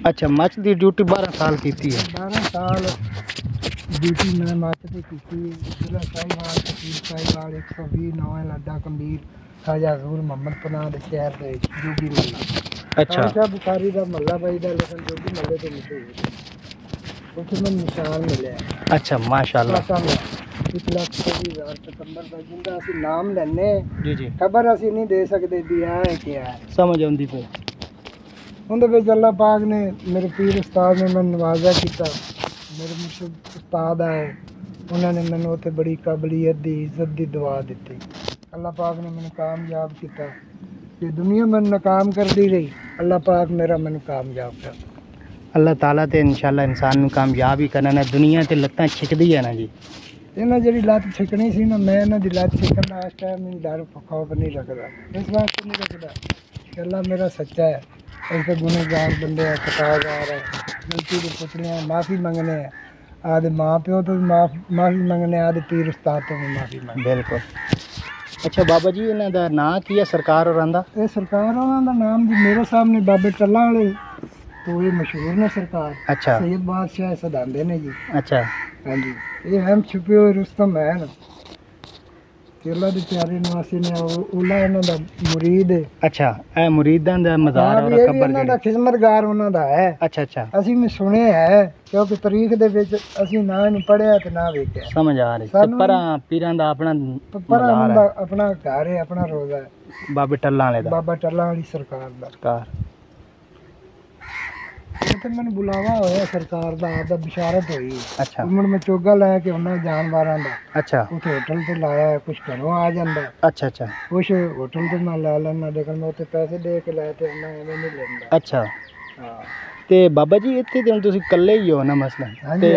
अच्छा मच की ड्यूटी 12 साल की है। 12 साल ड्यूटी मैं मच की जिला साहिवाल तहसील साहिवाल 120 नवा लाडा कमीर खाजा हजूर मोहम्मद पनाह दे शहर दे जोगी महला। अच्छा खाजा बुखारी का महला बजदा लेकिन जोगी महले तो मशहूर उत्थे मैं निशान मिले। अच्छा माशाल्लाह पिछला 24,000 सितंबर का जिंदा असी नाम लेने जी जी खबर असी नहीं दे सकते भी है क्या है समझ आती पे उनके विच अल्लाह पाक ने मेरे पीर उस्ताद ने मैं नवाजा किया। मेरे मुर्शिद उस्ताद आए उन्होंने मैंने उत्थे बड़ी काबलियत दी इज्जत दी दुआ दी। अल्लाह पाक ने मैंने कामयाब किया कि दुनिया में नाकाम कर दी रही अल्लाह पाक मेरा मैंने कामयाब कर। अल्लाह ताला ते इंशाल्लाह इंसान नूं कामयाब ही करना है। दुनिया ते लत्तां छिकदी है ना जी इन्हें जी लत्त छिकनी सी ना मैं इन्हों की लत्त छिकन का इस टाइम मैंने डर खौफ नहीं रखता इस वास्ते नहीं रखता कि अल्लाह मेरा सच्चा है। ऐसे गुनहगार बंदे हैं खतागार है गलती के पुतलियाँ माफ़ी मंगने हैं आदे माँ प्यो तो भी माफ़ी मंगने आदे पीर उस्ताद तो भी माफ़ी मंगने। बिल्कुल। अच्छा बाबा जी इन्हां दा नाम की है सरकार होरां दा? ये सरकार उन्होंने नाम जी मेरे सामने बाबे टल्ला वाले तो ये मशहूर ने सरकार। अच्छा सैयद बादशाह सदांदे ने जी। अच्छा हाँ जी ये हम छुपे हुए रुस्तम है ना केला दे प्यारे निवासी ने ओला इन्हां दा मुरीद है। अच्छा ए मुरीदां दा मज़ार और कब्र इन्हां दा खिदमतगार उन्हां दा है। अच्छा अच्छा असीं मैं सुने है क्योंकि तारीख दे विच असीं ना इहनूं पढ़िया ते ना वेखिया समझ आ रही ते परा पीरां दा अपना परा उन्हां दा अपना घर है अपना रोज़ा है बाबे टल्ला वाले दा बाबा टल्ला वाली सरकार दा उत्थे मैंने बुलावा होया सरकार दा आपदा बिशारत हुई। अच्छा उमड़ में चोगा लाया कि उन्हां जानवरां दा। अच्छा उत्थे होटल ते लाया कुछ घरों आ जांदा। अच्छा अच्छा कुछ होटल ते मैं ला लैना लेकिन मैं उत्थे पैसे दे के लाए ते उन्हां एवें नहीं लेंदा। अच्छा हाँ ते बाबा जी इत्थे ते हुण तुसीं कल्ले ही हो ना मसलन ते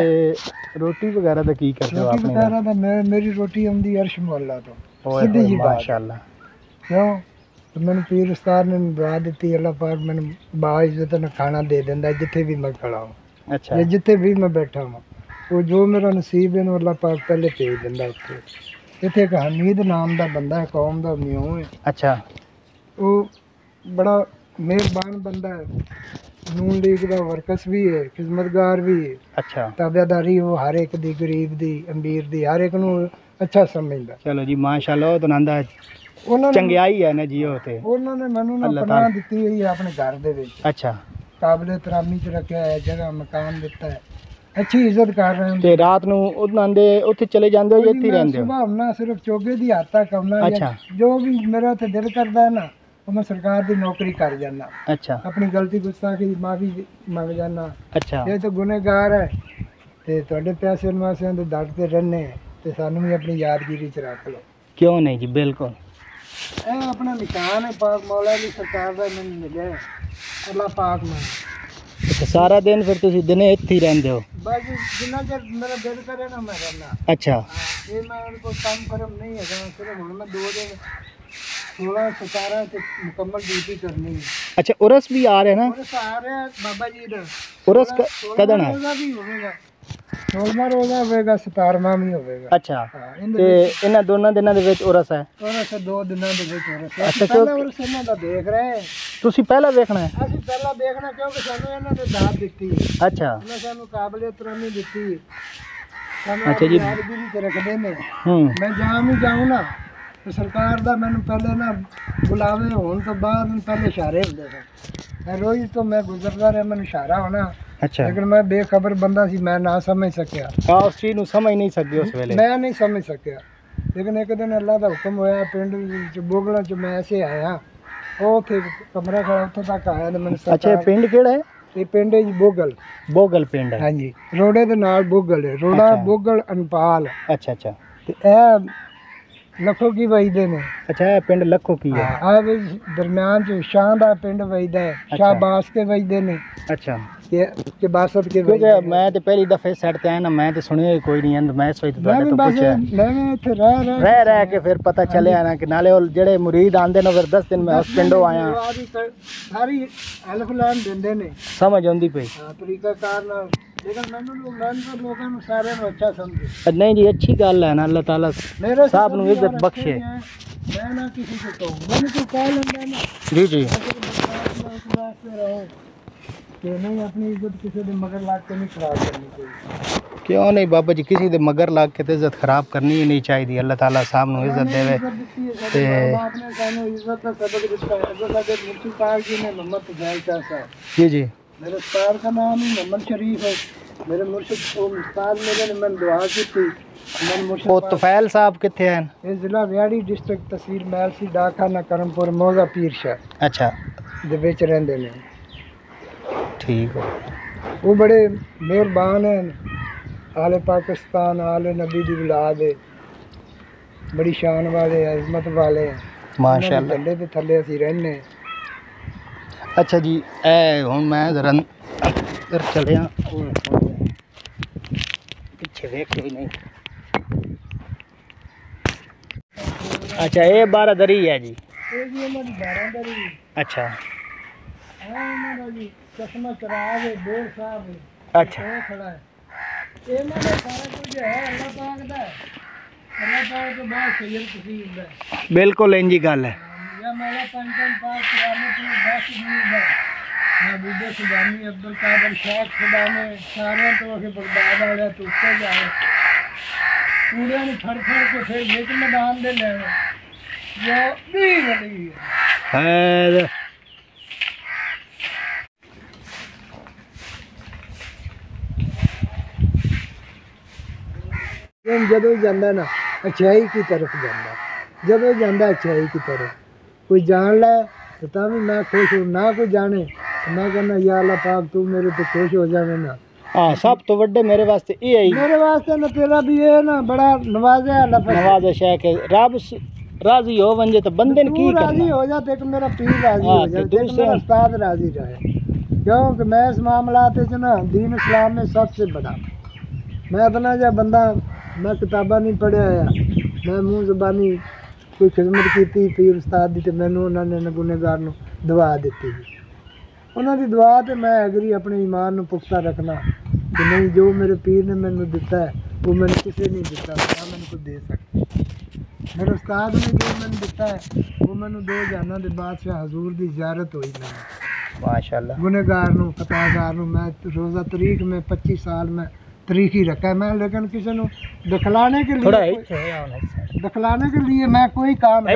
रोटी वगैरह दा की करदे हो अपने? रोटी वगैरह दा मेरी रोटी आउंदी अर्श मोहल्ला तो सीधी जी माशाअल्लाह क्यों तो मैंने पीर उस्ताद ने दुआ दी अल्लाह पाक मैंने बाइज्जत ने खाना दे देंदा जिथे भी मैं खड़ा हूँ। अच्छा जिथे भी मैं बैठा हूँ वो जो मेरा नसीब है ना अल्लाह पाक पहले भेज देंदा इत्थे। इत्थे एक हमीद नाम दा बंदा है कौम दा म्यूं है। अच्छा वो बड़ा मेहरबान बंदा है नून लीग दा वर्कस भी है खिदमतगार भी है। अच्छा ताबेदारी वो हर एक दी गरीब दी अमीर दी हर एक नूं अच्छा समझदा। चलो जी माशाअल्लाह तो नंदा चंगियाई है ना जी होते उन्होंने मैनू ना पनाह दी हुई है अपने घर दे विच। अच्छा काबिले तरामी च रखा है जगह मकान दिता है अच्छी इज्जत कर रहे हैं ते रात नूं उन्हां दे उत्थे चले जांदे हो या इत्थे रहंदे हो? सुबह हमना सिर्फ चोगे दी हद तक हमना। अच्छा जो भी मेरा ते दिल करदा है ना वो मैं सरकार दी नौकरी कर जाना। अच्छा अपनी गलती गुस्ताखी दी माफी मंग जाना। अच्छा ये तो गुनहगार है ते तुहाडे पैसे नवासियां दे दर ते रहने ते सानू भी अपनी यादगिरी च रख लो। क्यों नहीं जी बिल्कुल अपना निशान है पाक मौला की सरकार का मैंने मिले अल्लाह पाक में। अच्छा सारा दिन फिर तुसी दिने इत्थे ही रहंदे हो? बस जिन्ना चਿਰ मेरा दिल करे ना मैं रहना। अच्छा ये मैं उनको काम करम नहीं है सिर्फ हुण मैं 2 दिन 16-17 से मुकम्मल ड्यूटी करनी है। अच्छा उरस भी आ रहे हैं ना? उरस आ रहे हैं बाबा जी दा उरस कदन है? रोजा भी होगा 16वां रोजा होगा 17वां भी होगा। अच्छा ते इन्हां दोनों दिनां दे विच उरस है? उरस 2 दिनां दे विच उरस है। अच्छा पहले उरस इन्हां दा देख रहे हैं तुसी पहला देखना है? ਅਸੀਂ ਪਹਿਲਾਂ ਦੇਖਣਾ ਕਿਉਂਕਿ ਸਾਨੂੰ ਇਹਨਾਂ ਨੇ ਦਾਤ ਦਿੱਤੀ ਹੈ। ਅੱਛਾ ਇਹਨਾਂ ਸਾਨੂੰ ਕਾਬਲੀਅਤ ਤਰਾਨੀ ਦਿੱਤੀ ਹੈ ਸਾਨੂੰ ਅੱਛਾ ਜੀ ਯਾਦਗਿਰੀ ਤੇ ਰੱਖਦੇ ਨੇ। ਮੈਂ ਜਾਂ ਵੀ ਜਾਉਂ ਨਾ ਤੇ ਸਰਕਾਰ ਦਾ ਮੈਨੂੰ ਪਹਿਲੇ ਨਾ ਬੁਲਾਵੇ ਹੋਣ ਤੋਂ ਬਾਅਦ ਪਹਿਲੇ ਇਸ਼ਾਰੇ ਹੁੰਦੇ ਸਨ मैं रोज तो मैं गुजरता रहा मैंने इशारा होना। अच्छा लेकिन मैं बेखबर बंदा सी मैं ना समझ सकिया। हाँ उस चीज़ ਨੂੰ समझ नहीं सके उस वेले मैं नहीं समझ सकिया लेकिन एक दिन अल्लाह का हुक्म होया पिंड बोगला च मैं ऐसे आया ਉਹ ਉੱਥੇ ਕਮਰਾ ਖੜਾ ਉੱਥੋਂ ਤੱਕ ਆਇਆ ਤੇ ਮੈਨੂੰ ਅੱਛਾ ਪਿੰਡ ਕਿਹੜਾ ਹੈ ਇਹ ਪਿੰਡ ਹੈ ਜੀ ਬੋਗਲ ਪਿੰਡ ਹੈ ਹਾਂਜੀ ਰੋੜੇ ਦੇ ਨਾਲ ਬੋਗਲ ਹੈ ਰੋੜਾ ਬੋਗਲ ਅਨਪਾਲ ਅੱਛਾ ਅੱਛਾ ਤੇ ਇਹ ਲੱਖੋ ਕੀ ਵਜਦੇ ਨੇ ਅੱਛਾ ਇਹ ਪਿੰਡ ਲੱਖੋ ਕੀ ਹੈ ਆ ਵੀ ਦਰਮਿਆਨ ਚ ਸ਼ਾਹ ਦਾ ਪਿੰਡ ਵਜਦਾ ਹੈ ਸ਼ਾਹਬਾਸ ਕੇ ਵਜਦੇ ਨੇ ਅੱਛਾ के बासत के क्योंकि मैं तो पहली दफे सेट ते आया ना मैं तो सुनिया कोई नहीं है मैं इस वजह तो पूछा मैं इथे रह के फिर पता चले ना कि नाले जेड़े मुरीद आंदे ने फिर 10 दिन मैं उस पिंडों आया सारी हेल्प लाइन देंदे ने समझ आंदी पई हां तरीका कार ना लेकिन मैंने लोगों को सारे को अच्छा समझे नहीं जी अच्छी गल है ना अल्लाह ताला साहब नु इज्जत बख्शे मैं ना किसी को कहूं मैंने तो कह लेंदा ना जी जी कि नहीं अपनी इज्जत किसी के मगर लाग के नहीं खराब करनी चाहिए। क्यों नहीं बाबा जी, किसी दे मगर लाग के ते इज्जत खराब करनी ही नहीं चाहिए। अल्लाह ताला साहब नु इज्जत देवे ते आपने सानू इज्जत का सबक दिता है। अगर लगे मुफ्ती साहब जी ने मोहम्मद फजैल शाह साहब, जी जी, मेरे उस्ताद का नाम ही मोहम्मद शरीफ है। मेरे मुर्शिद उस्ताद मेरे ने मैं दुआ की थी। वो तुफैल साहब किथे हैं? ये जिला रियाड़ी डिस्ट्रिक्ट तहसील मैलसी डाकखाना करमपुर मौजा पीर शाह अच्छा दे विच रहंदे ने। ठीक है, वो बड़े मेहरबान हैं, आले पाकिस्तान आले नबी दी औलाद है, बड़ी शान वाले हैं, इज्जत वाले हैं माशाअल्लाह। झंडे ते थल्ले असीं रहने। अच्छा जी, ए हुण मैं जरा अंदर चलिया, पीछे देख कोई नहीं। अच्छा ये बारादरी है जी? ये जी हमारी बारादरी। अच्छा हमारा जी चश्मा चराग है, बोर साहब है। अच्छा वो खड़ा है। ये ना सारा कुछ है अल्लाह पाक दा। अल्लाह पाक तो बहुत सैयद तसीब है। बिल्कुल इंजी गल है। या मौला पंचम पाक कुरान की बस नहीं है। महबूब सुबानी अब्दुल कादर शेख खुदा ने सारे तो के बगदाद वाले तो ऊपर जाए पूरे ने फड़ के फिर बीच मैदान दे ले जो भी बड़ी है। जदों जाता ना अच्छाई की तरफ जाता, जदों जाता अच्छाई की तरफ। कोई जान लै तो तभी मैं खुश हूँ, ना कोई जाने तो मैं कहना या अल्लाह पाक तू मेरे तो खुश हो जावे ना। हाँ सब तो वड्डे मेरे वास्ते ये है, मेरे वास्ते ना तेरा भी ये ना बड़ा नवाज़ा है अल्लाह नवाज़िश है कि रब राजी हो वंजे तो बंदे ने की करना। राजी हो जा ते मेरा पीर राजी हो जाए, ते मेरा उस्ताद राजी रहे। क्योंकि मैं इस मामलात च ना दीन इस्लाम में सबसे बड़ा मैं इतना जा बंदा, मैं किताबा नहीं पढ़िया है, मैं मुँह ज़बानी कोई खिदमत की पीर उस्ताद दी, मैनू उन्होंने गुनेगार नू दुआ दी। उन्होंने दुआ तो मैं एग्री अपने ईमान नू पुख्ता रखना कि नहीं जो मेरे पीर ने मैनू दिता है वो मैंने किसी नहीं दिता, ना मैंने कोई दे सकता। मेरे उस्ताद ने जो मैंने दिता है वो मैनू दो जाना के बादशाह हजूर की ज़ियारत हुई मैंने माशाअल्लाह। गुनेगार नू खतागार नू मैं रोज़ा तरीक में 25 साल में तरीक ही रखा है मैं, लेकिन किसी को दिखलाने के लिए दिखलाने के लिए मैं कोई काम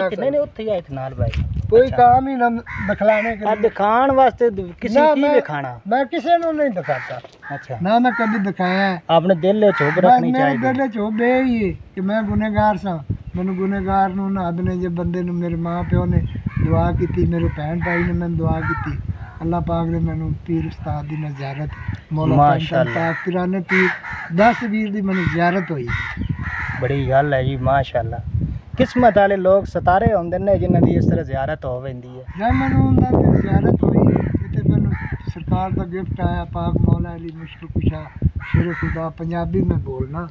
कोई काम ही ना दिखलाने के लिए दिखाने वास्ते किसी की दिखाना मैं किसी को नहीं दिखाता। अच्छा ना मैं कभी दिखाया है। आपने दिल में चुप रखनी चाहिए। मेरे दिल चुप बे ही है कि मैं गुनेगार सा, मैंने गुनेगार नू ना ने जे बंदे नू मेरे माँ प्यो ने दुआ की, मेरे भैन भाई ने मैंने दुआ की, अल्लाह पाक ने मैनू पीर उस्ताद दी ज़ियारत मौला पाक तिराने पीर 10 वीर दी मैनू ज़ियारत हुई। बड़ी गल है जी माशाअल्लाह। किस्मत वाले लोग सतारे होंदे ने जिन्हां दी इस तरह ज़ियारत हो वेंदी है। जब मैनू उन्हां दी ज़ियारत हुई ते मैनू सरकार दा गिफ्ट आया, पाक मौला अली मुश्किल कुशा शेर खुदा पंजाबी में बोलना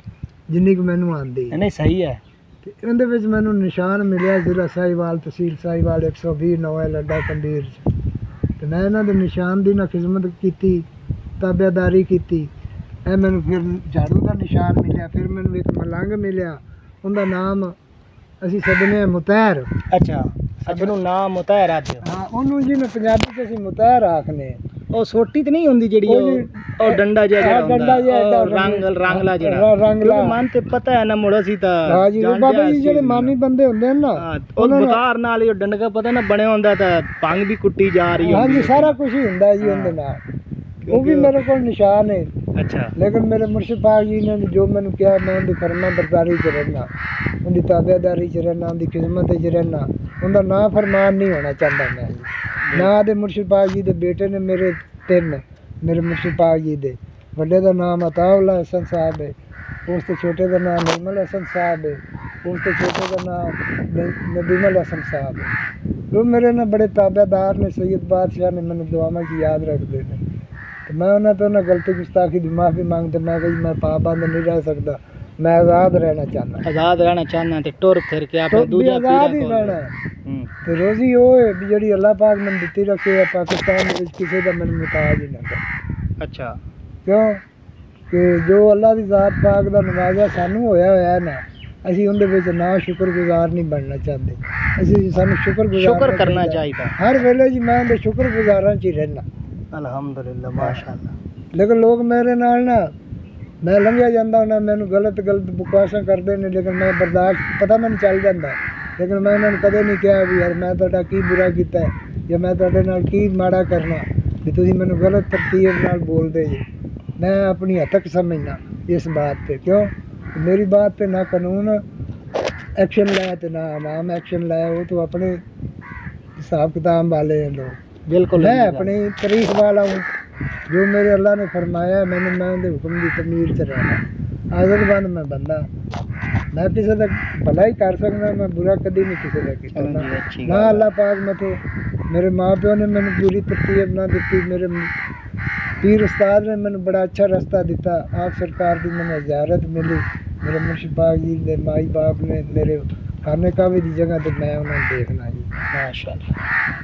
जिन्नी कि मैनू आंदी है। नहीं सही है। ते उहदे विच मैनू निशान मिलिया जिला साहिवाल तहसील साहिवाल 120 नौए लड्डा कंडीर च। तो मैं इन्हों के निशान की ना खिदमत की, ताबेदारी की, मैनू फिर झाड़ू का निशान मिले, फिर मैनू एक मलंग मिले, उनका नाम असी सदने मुतैर। अच्छा अच्छा नाम मुतैर आ दियो। हाँ उन्होंने जी मैं पंजाबी च असी मुतैर आखने। ਉਹ ਸੋਟੀ ਤੇ ਨਹੀਂ ਹੁੰਦੀ ਜਿਹੜੀ ਉਹ ਡੰਡਾ ਜਿਹਾ ਡੰਡਾ ਜਿਹਾ ਰੰਗਲਾ ਜਿਹੜਾ ਮਨ ਤੇ ਪਤਾ ਹੈ ਨਾ ਮੁੜਾ ਸੀ ਤਾਂ ਹਾਂ ਜੀ ਬਾਬਾ ਜੀ ਜਿਹੜੇ ਮਾਨੀ ਬੰਦੇ ਹੁੰਦੇ ਨੇ ਨਾ ਉਹ ਬੁਤਾਰ ਨਾਲ ਹੀ ਡੰਡਾ ਪਤਾ ਨਾ ਬਣਿਆ ਹੁੰਦਾ ਤਾਂ ਭੰਗ ਵੀ ਕੁੱਟੀ ਜਾ ਰਹੀ ਹਾਂ ਜੀ ਸਾਰਾ ਕੁਝ ਹੀ ਹੁੰਦਾ ਜੀ ਉਹਦੇ ਨਾਲ। वो भी मेरे को निशान है। अच्छा लेकिन मेरे मुर्शिद पाक जी ने जो मैंने किया मैं उनकी फरमा बरदारी च रहना, उनकी ताबेदारी च रहना, उनकी खिदमत च रहना, उनका ना फरमान नहीं होना चाहता मैं। ना दे मुर्शिद पाक जी के बेटे ने मेरे 3 मेरे मुर्शिद पाक जी दे बड़े का नाम अताउल्ला हसन साहब है, उस तो छोटे का नाम निर्मल हसन साहब है, उस तो छोटे का नाम नदीमल हसन साहब है। वो मेरे ना बड़े ताबेदार ने, सैयद बादशाह ने मैंने दुआमा की याद रखते हैं। तो मैं उन्हें तो ना गलती गुस्ताखी की माफ़ी मांगते, मैं कही मैं पाबंद नहीं रह सकता, मैं आज़ाद रहना चाहना। आज़ाद रहना चाहना तो टुर फिर के आप दूजा आज़ाद ही रहना है। तो रोज़ी वो है भी जी अल्लाह पाक मैंने दिती रखी है, पाकिस्तान में किसी का मैंने मुताज ही ना कर। अच्छा क्यों कि जो अल्लाह की ज़ात पाक का नवाजा सानू होया है ना, असी उनके ना शुक्रगुजार नहीं बनना चाहते, असी सानू शुक्रगुजार करना चाहिए हर वेले जी। मैं उनके शुक्रगुजारां च ही रहना, अल्हम्दुलिल्लाह माशाअल्लाह। लेकिन लोग मेरे नाल ना मैं लंघिया जाता हूँ मैंने गलत बकवासा करते हैं लेकिन मैं बर्दाश्त पता मैंने चल जाता लेकिन मैं उन्होंने कदे नहीं कहा भी यार मैं तुहाडा की बुरा किया है या मैं तुहाडे नाल की माड़ा करना भी तुसीं मैनूं गलत तरतीब नाल बोलदे जी। मैं अपनी हतक समझना इस बात पे क्यों मेरी बात पे ना कानून एक्शन लाया तो ना आवाम एक्शन लाया वो तो अपने हिसाब किताब वाले हैं लोग। बिल्कुल मैं अपनी तारीफ वाला हूँ जो मेरे अल्लाह ने फरमाया मैंने मैं उनके हुक्म की तमीर च रहना आज़ादबंद मैं बंदा मैं किसी का भला ही कर सकता मैं बुरा कभी नहीं किसी का किया ना अल्लाह पाक मैं तो मेरे माँ प्यो ने मैंने पूरी तरतीब ना दी मेरे पीर उस्ताद ने मैंने बड़ा अच्छा रास्ता दिता आप सरकार की मैंने ज़ियारत मिली मेरे मुर्शिद पाक जी ने माई बाप ने मेरे खाने कावे की जगह तो मैं उन्हें देखना जी माशाअल्लाह।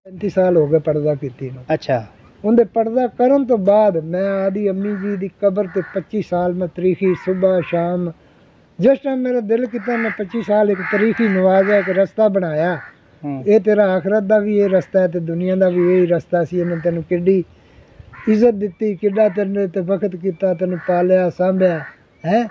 35 साल हो गए पर्दा की। अच्छा उनके पर्दा करन तो बाद मैं आदि अम्मी जी की कबर ते 25 साल में तरीखी सुबह शाम जिस टाइम मेरा दिल किया मैं 25 साल एक तरीखी नवाजा एक रास्ता बनाया ये तेरा आखरत का भी ये रास्ता है तो दुनिया का भी यही रास्ता सी इन्हें तेन कि इज्जत दी कि तेरे ते वक्त किया तेन पालिया सांभ्या है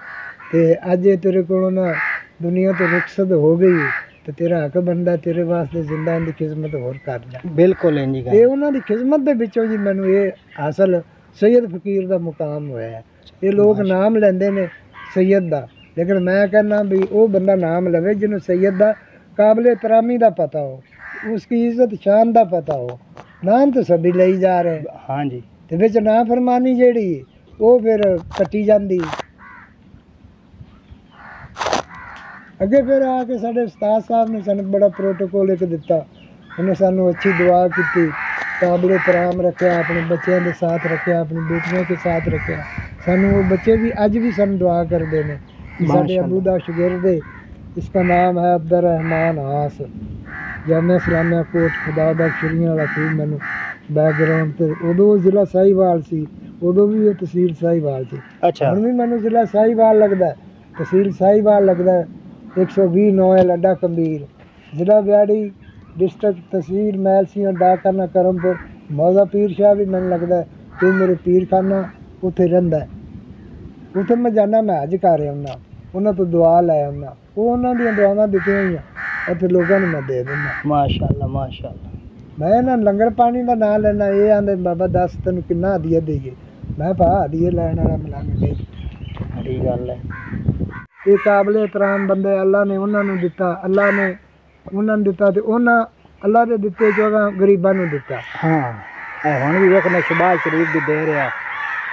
तो अज तेरे को ना दुनिया तो रुखसत हो गई तो तेरा हक बनता तेरे वास्ते जिंदा इनकी खिदमत होर करना। बिल्कुल ये उन्होंने खिदमत के विचों जी मैनू ये हासिल सैयद फकीर का मुकाम होया है। ये लोग नाम लेंदे ने सैयद का लेकिन मैं कहना भी वो बंदा नाम लवे जिन्होंने सैयद का काबिल एहतरामी का पता हो उसकी इज्जत शान का पता हो। नाम तो सभी ले जा रहे हाँ जी तो बिच ना फरमानी जेड़ी वो फिर कट्टी जाती। अगे फिर आके साढ़े उस्ताद साहब ने सानू बड़ा प्रोटोकॉल एक दिता उन्हें सानू अच्छी दुआ की काबिल एहतराम रखा अपने बच्चों के साथ रखा अपनी बेटियों के साथ रखा सानू वो बच्चे भी अज भी सानू दुआ करते हैं। साढ़े अबू दा शागिर्द इसका नाम है अब्दुर्रहमान हास जामिया इस्लामिया कोट खुदा दा शुरियां वाला खूब मैनू बैकग्राउंड तो उदों जिला साहिवाल सी उदों भी ये तहसील साहिवाल सी। अच्छा हुण भी मैनू जिला साहिवाल लगता तहसील साहिवाल लगता 120 9 है लड्डा कबीर जिला ब्याड़ी डिस्ट्रिक्ट तहसील मैलसियां डाकखाना करमपुर मौजा पीर शाह भी मैंने लगता कि मेरे पीर खाना उत्थे रहिंदा उत्थे मैं जाना मैं हज कर आउना उन्होंने तो दुआ लै आउना वो उन्होंने दी दुआवां दित्तियां होईयां उत्थे लोगों ने मैं दे दिंदा माशाअल्लाह माशाअल्लाह। मैं ना लंगर पानी का नाम लेना ये आंदे बाबा दस तेन किन्ना हदिया देइए मैं भा हदिया लैन वाला मिलांगे नहीं बड़ी गल है। ये काबिल एहतराम बंदे अल्लाह ने उन्होंने दिता अल्लाह ने उन्होंने दिता तो उन्होंने अल्लाह के दिते जगह गरीबां नूं दिता। हाँ हुण भी वेखना शहबाज शरीफ भी दे रहा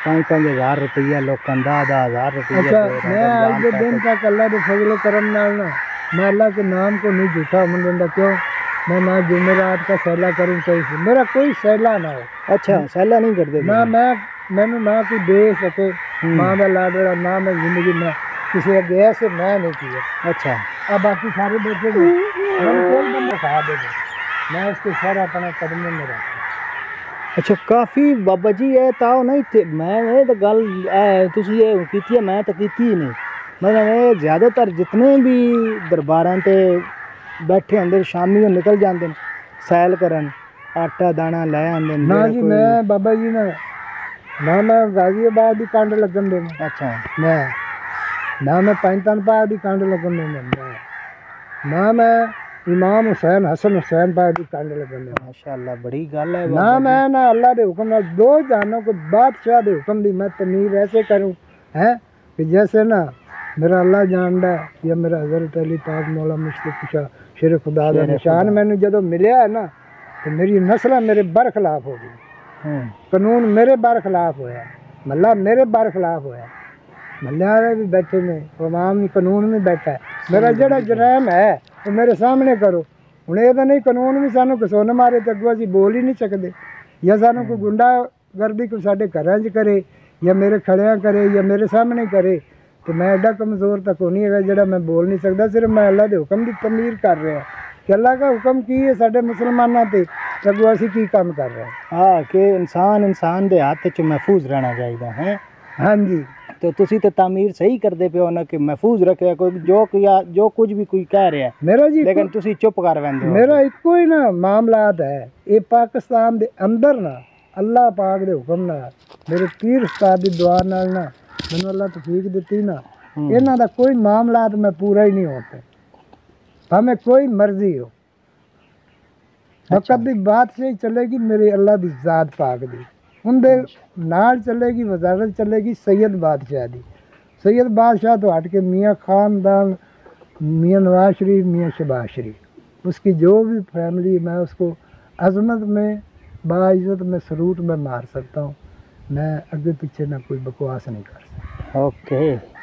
5-5 हज़ार रुपया लोगों 10-10 हज़ार रुपया। अच्छा मैं आज के दिन तक अल्लाह के फजल करम नाल ना मैं अल्लाह के नाम को नहीं झूठा मन देता क्यों मैं ना जुमेरात का सैला करूँ कहीं मेरा कोई सैला ना हो। अच्छा सैला नहीं करते ना मैनू ना कोई दे सके माँ का लाडला ना मैं जिंदगी में किसी अगे ऐसे मैं नहीं किया। अच्छा अब बाकी सारे बच्चे कोई बंदा खा देगा मैं उसके सारा अपना कदम में रखा। अच्छा काफ़ी बाबा जी है ताओ नहीं थे मैं ये तो गल तुसी ये कीती है मैं तो कीती ही नहीं मतलब ये ज़्यादातर जितने भी दरबारां ते बैठे होंदे शामी वो निकल जाते हैं सैल करन आटा दाना लै आंदे ना जी मैं बाबा जी ना मैं गाजियाबाद की कंड लगन देना। अच्छा मैं पैंतनपा की कंड लगन देना ना मैं इमाम हुसैन हसन हुसैन पाक की कंड लगन देना। माशाअल्लाह बड़ी गल है ना मैं ना अल्लाह के हुक्म नाल दो जानों को बादशाह के हुक्म दी मैं तमीर ऐसे करूँ है कि जैसे ना मेरा अल्लाह जानता है या मेरा हज़रत अली पाक मौला मुस्तफ़ा शेर खुदा का निशान मैंने जो मिले है ना तो मेरी नस्ल मेरे बरखिलाफ हो गई कानून मेरे बरखिलाफ होया मल्ला मेरे बरखिलाफ होया मल्ले वाले भी बैठे ने अवाम भी कानून में बैठा है मेरा जोड़ा जराम है वो मेरे सामने करो हूँ ये तो नहीं कानून भी सानू कसोन मारे तो अगों असीं बोल ही नहीं सकते या सानू कोई गुंडा गर्दी कोई साढ़े घरां च करे या मेरे खड़ियां करे या मेरे सामने करे तो मैं एडा कमज़ोर तक नहीं है जोड़ा मैं बोल नहीं सकता सिर्फ मैं अल्लाह के हुक्म की तमीर कर रहा कि अल्लाह का हुक्म की है साढ़े मुसलमानों ते अगों असीं की काम कर रहे हैं। हाँ कि इंसान के हाथ च महफूज रहना चाहिए है। हाँ जी तो तुसी तो तामीर सही करते पे हो ना कि महफूज रखे कोई जो कुछ भी कोई कह रहा है मेरा जी लेकिन तुसी चुप कर वैंदे हो। मेरा इको ही ना मामलात है ये पाकिस्तान के अंदर ना अल्लाह पाक दे हुक्म नाल मेरे पीर उस्ताद दी दुआ नाल ना मैनू अल्लाह तौफीक दित्ती ना, इन्हां दा कोई मामला तो मैं पूरा ही नहीं होता, भावें कोई मर्जी हो। वक्त दी बात से चलेगी मेरी अल्लाह दी ज़ात पाक दी, उनदे नाल चलेगी, वजारत चलेगी सैयद बादशाह दी। सैयद बादशाह तो हट के मियाँ खानदान, मियाँ नवाज शरीफ, मियाँ शहबाज शरीफ, उसकी जो भी फैमिली, मैं उसको अजमत में बाइज़्ज़त में सलूट में मार सकता हूँ। मैं आगे पीछे ना कोई बकवास नहीं कर सकता। ओके।